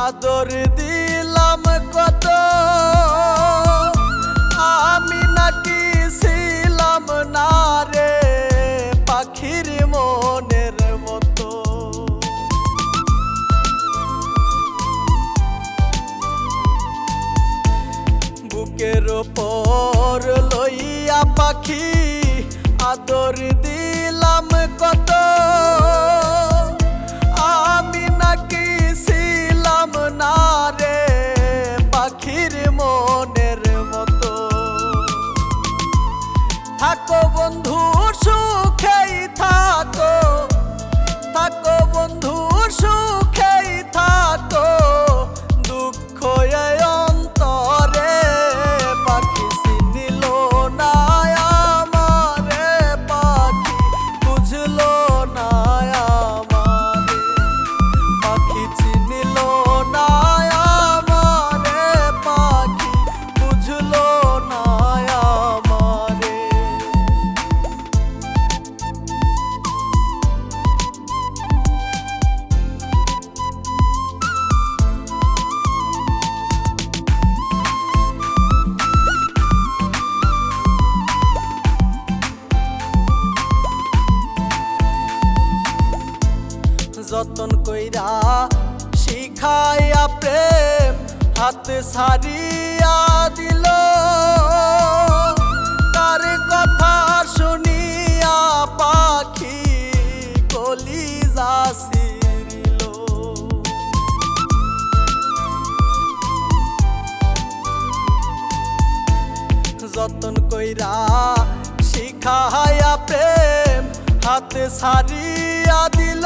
আদর দিলাম কত, আমি নাকি ছিলাম না রে পাখির মনের মতো। বুকের ওপর লইয়া পাখি আদর দিলাম কত, আমি নাকি ছিলাম না রে পাখির মনের মতো। থাকো বন্ধু সুখেই থাকো, থাকো বন্ধু সুখেই থাকো, দুঃখ এই অন্তরে পাখি চিনিল না আমারে, পাখি বুঝলো না আমারে, পাখি চিনিল না আমারে, পাখি বুঝলো না আমারে। যতন কইরা শিখাইয়া প্রেম হাত ছাড়িয়া দিল, তার কথা শুনিয়া পাখি কলিজা ছিঁড়িল। যতন কইরা শিখাইয়া প্রেম হাত ছাড়িয়া দিল,